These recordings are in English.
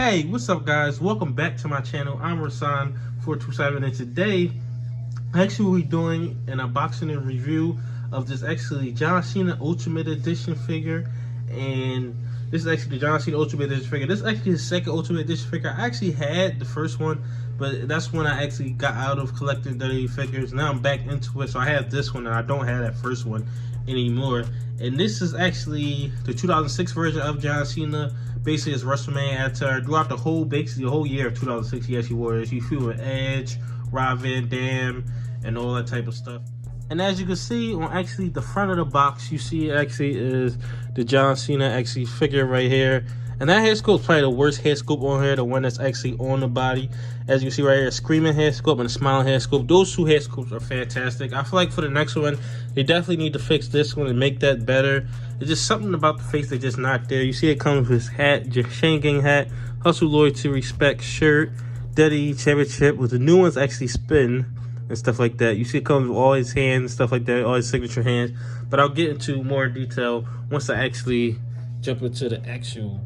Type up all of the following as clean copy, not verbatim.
Hey, what's up guys? Welcome back to my channel. I'm Rasan427 and today actually we're doing an unboxing and review of this John Cena Ultimate Edition figure. And this is actually the John Cena Ultimate Edition figure. This is actually his second Ultimate Edition figure. I actually had the first one, but that's when I actually got out of collecting WWE figures. Now I'm back into it, so I have this one and I don't have that first one anymore. And this is actually the 2006 version of John Cena. Basically, it's WrestleMania attire. Throughout the whole year of 2006, he actually wore this. He flew with Edge, Rob Van Dam, and all that type of stuff. And as you can see on actually the front of the box, you see actually is the John Cena figure right here. And that head sculpt is probably the worst head sculpt on here, the one that's actually on the body. As you can see right here, a screaming head sculpt and a smiling head sculpt. Those two head sculpts are fantastic. I feel like for the next one, they definitely need to fix this one and make that better. It's just something about the face that's just not there. You see it comes with his hat, Chain Gang hat, Hustle, Loyalty, Respect shirt, Daddy Championship, with the new ones actually spin and stuff like that. You see it comes with all his hands and stuff like that, all his signature hands. But I'll get into more detail once I actually jump into the actual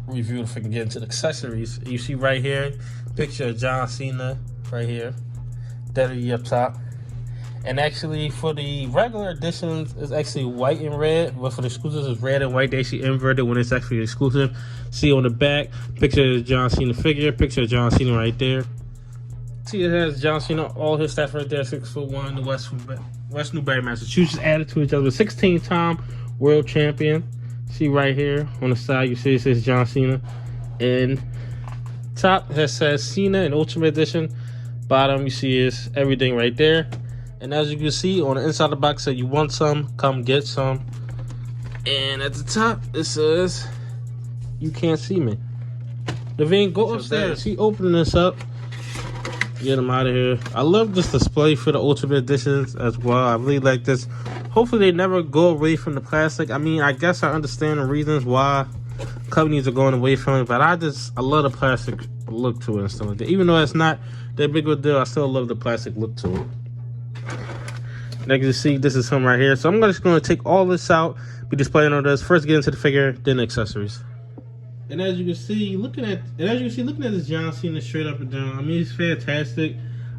review, if I can get into the accessories. You see right here, picture of John Cena right here, Daddy up top. And actually for the regular editions, it's actually white and red, but for the exclusives, it's red and white. They actually inverted when it's actually exclusive. See on the back, picture of the John Cena figure, picture of John Cena right there. See, it has John Cena, all his stats right there, 6'1", the West Newbury, Massachusetts, added to each other, 16-time world champion. See right here on the side, you see it says John Cena. And top, it says Cena in Ultimate Edition. Bottom, you see is everything right there. And as you can see on the inside of the box, said you want some, come get some. And at the top, it says you can't see me. Devine, go upstairs. She opening this up. Get them out of here. I love this display for the Ultimate Editions as well. I really like this. Hopefully they never go away from the plastic. I mean, I guess I understand the reasons why companies are going away from it, but I love the plastic look to it and stuff like that. Even though it's not that big of a deal, I still love the plastic look to it. Like you see, this is him right here. So I'm just going to take all this out, be displaying on this. First get into the figure, then the accessories. And as you can see, looking at this John Cena straight up and down, I mean, it's fantastic.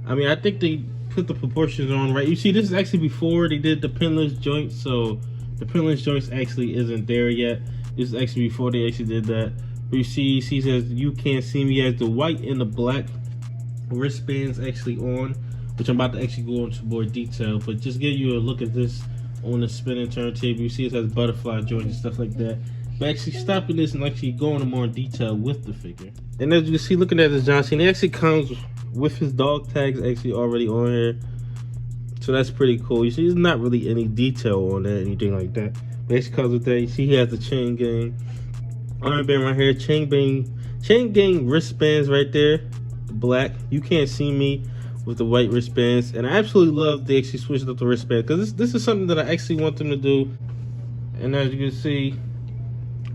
I mean, I think they put the proportions on right. You see, this is actually before they did the pinless joints, so the pinless joints actually isn't there yet. This is actually before they actually did that. But you see, he says you can't see me. He has the white and the black wristbands actually on, which I'm about to actually go into more detail. But just give you a look at this on the spinning turntable. You see it has butterfly joints and stuff like that. But actually stopping this and actually going into more detail with the figure. And as you can see, looking at this John Cena, it actually comes with his dog tags actually already on here. So that's pretty cool. You see, there's not really any detail on that, anything like that. But it actually comes with that. You see he has the Chain Gang armband right here. Chain Gang wristbands right there. The black. You can't see me with the white wristbands. And I absolutely love they actually switched up the wristband, because this is something that I actually want them to do. And as you can see,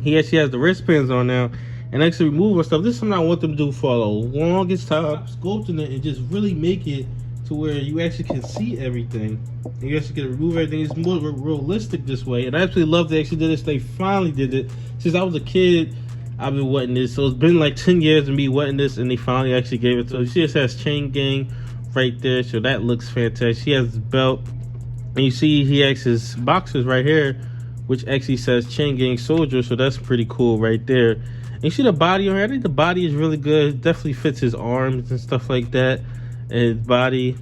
he actually has the wristbands on now and actually removing stuff. This is something I want them to do for the longest time, sculpting it and just really make it to where you actually can see everything. And you actually can remove everything. It's more realistic this way. And I absolutely love they actually did this. They finally did it. Since I was a kid, I've been wanting this. So it's been like 10 years of me wanting this, and they finally actually gave it to us. You see it says Chain Gang right there, so that looks fantastic. He has his belt, and you see he has his boxers right here, which actually says Chain Gang Soldier, so that's pretty cool right there. And you see the body on here. I think the body is really good. It definitely fits his arms and stuff like that, and his body.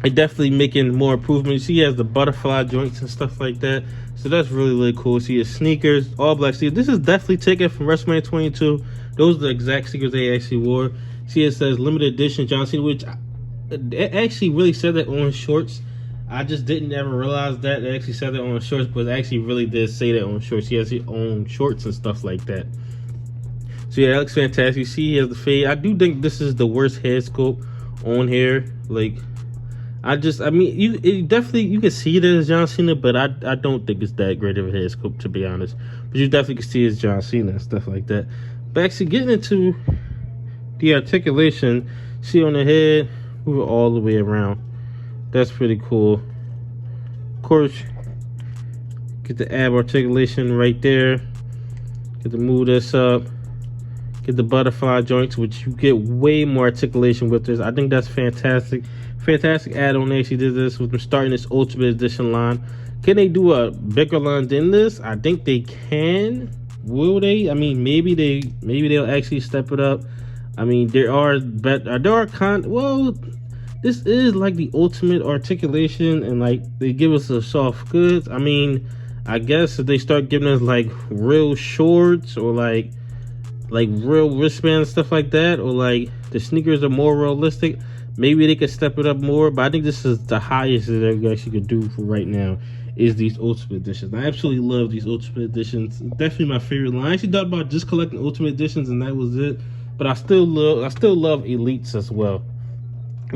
It definitely making more improvement. You see he has the butterfly joints and stuff like that, so that's really cool. See his sneakers, all black. See, this is definitely taken from WrestleMania 22. Those are the exact sneakers they actually wore. See, it says limited edition John Cena, which it actually really said that on his shorts. I just didn't ever realize that it actually said that on his shorts, but it actually really did say that on shorts. He has his own shorts and stuff like that. So yeah, that looks fantastic. You see he has the fade. I do think this is the worst head sculpt on here. Like, I mean, you can see it as John Cena, but I don't think it's that great of a head sculpt, to be honest. But you definitely can see it's John Cena and stuff like that. But actually getting into the articulation, see on the head, move it all the way around. That's pretty cool. Of course, get the ab articulation right there. Get to move this up. Get the butterfly joints, which you get way more articulation with this. I think that's fantastic. Fantastic add-on. They actually did this with them starting this Ultimate Edition line. Can they do a bigger line than this? I think they can. Will they? I mean, maybe they'll actually step it up. I mean, this is like the ultimate articulation, and like they give us a soft goods. I mean, I guess if they start giving us like real shorts or like real wristbands, stuff like that, or like the sneakers are more realistic, maybe they could step it up more. But I think this is the highest that they actually could do for right now, is these Ultimate Editions. I absolutely love these Ultimate Editions. Definitely my favorite line. I actually thought about just collecting Ultimate Editions and that was it. But I still love Elites as well.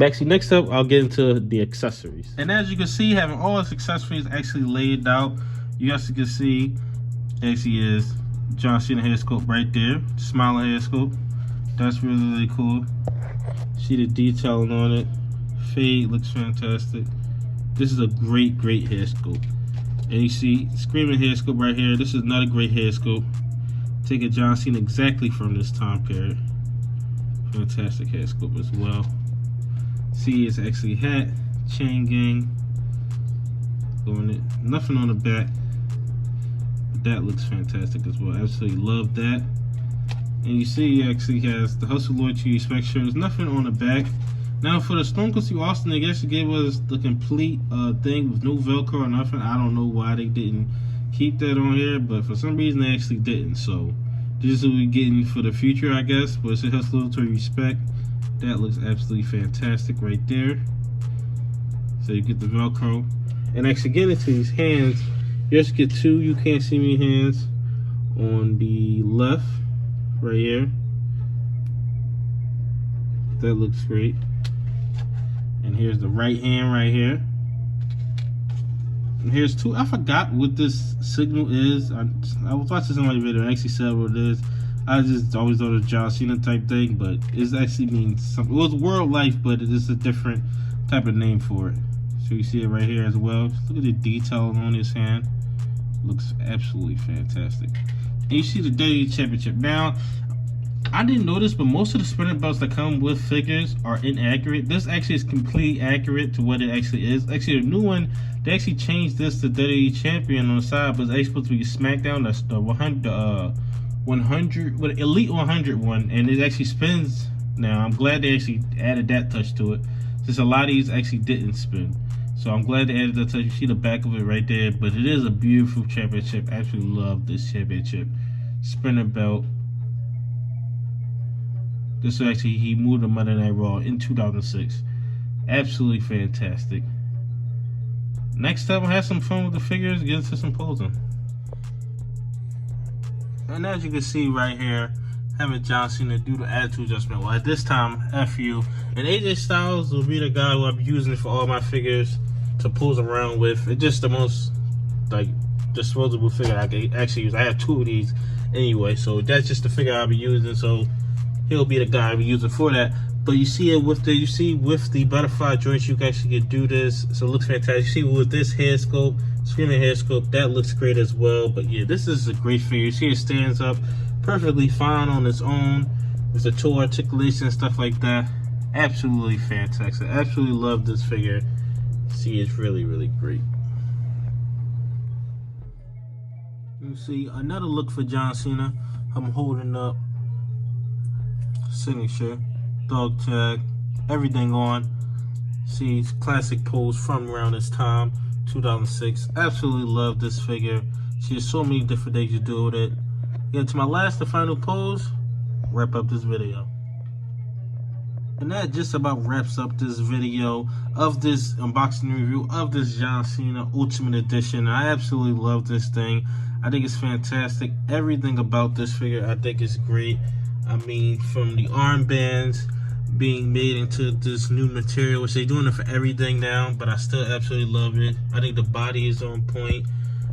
Actually, next up, I'll get into the accessories. And as you can see, having all its accessories actually laid out, you guys can see, actually is John Cena head sculpt right there. Smiling head sculpt. That's really, really cool. See the detailing on it. Fade looks fantastic. This is a great head sculpt. And you see, screaming head sculpt right here. This is not a great head sculpt. Taking John Cena exactly from this time period. Fantastic head sculpt as well. See, it's actually hat, chain gang. Going it. Nothing on the back. But that looks fantastic as well. Absolutely love that. And you see, he actually has the Hustle, Loyalty, Respect shirt. There's nothing on the back. Now for the Stone Cold Steve Austin, they actually gave us the complete thing with no Velcro or nothing. I don't know why they didn't keep that on here, but for some reason they actually didn't. So this is what we're getting for the future, I guess. But it's a Hustle, Loyalty, Respect. That looks absolutely fantastic right there. So you get the Velcro. And actually getting into these hands, you just get two You Can't See Me hands on the left, right here. That looks great. And here's the right hand right here. And here's two. I forgot what this signal is. I was watching somebody's video and actually said what it is. I just always thought it was John Cena type thing, but it actually means something. It was World Life, but it is a different type of name for it. So you see it right here as well. Just look at the detail on his hand. Looks absolutely fantastic. And you see the WWE Championship. Now, I didn't notice, but most of the spinner belts that come with figures are inaccurate. This actually is completely accurate to what it actually is. Actually, the new one, they actually changed this to WWE Champion on the side, but it's actually supposed to be SmackDown. That's the 100, with Elite 100 one, and it actually spins now. I'm glad they actually added that touch to it, since a lot of these actually didn't spin. So I'm glad they added that touch. You see the back of it right there, but it is a beautiful championship. I absolutely love this championship. Spinner belt. This is actually, he moved to Monday Night Raw in 2006. Absolutely fantastic. Next up, we'll have some fun with the figures, get into some posing. And as you can see right here, having John Cena do the attitude adjustment. Well, at this time, F you. And AJ Styles will be the guy who I'll be using for all my figures to pose around with. It's just the most, like, disposable figure I can actually use. I have two of these anyway, so that's just the figure I'll be using. So he'll be the guy I'll be using for that. But you see it with the butterfly joints, you can actually do this. So it looks fantastic. You see with this head sculpt, screaming head sculpt, that looks great as well. But yeah, this is a great figure. You see it stands up perfectly fine on its own with the toe articulation and stuff like that. Absolutely fantastic. I absolutely love this figure. See, it's really, really great. You see another look for John Cena. I'm holding up signature, dog tag, everything on. See, classic pose from around this time, 2006. Absolutely love this figure. See, there's so many different things you do with it. Get to my last and final pose, wrap up this video. And that just about wraps up this video of this unboxing review of this John Cena Ultimate Edition. I absolutely love this thing. I think it's fantastic. Everything about this figure I think is great. I mean, from the armbands being made into this new material, which they're doing it for everything now, but I still absolutely love it. I think the body is on point.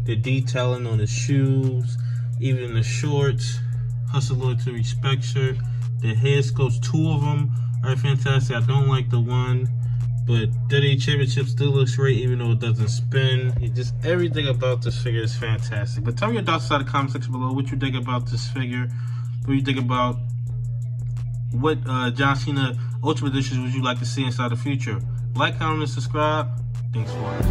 The detailing on the shoes, even the shorts, Hustle, Loyalty, Respect shirt. The head sculpts, two of them are fantastic. I don't like the one, but WWE Championship still looks great even though it doesn't spin. Just everything about this figure is fantastic. But tell me your thoughts inside the comment section below. What you think about this figure? What you think about what John Cena Ultimate Editions would you like to see inside the future? Like, comment, and subscribe. Thanks for watching.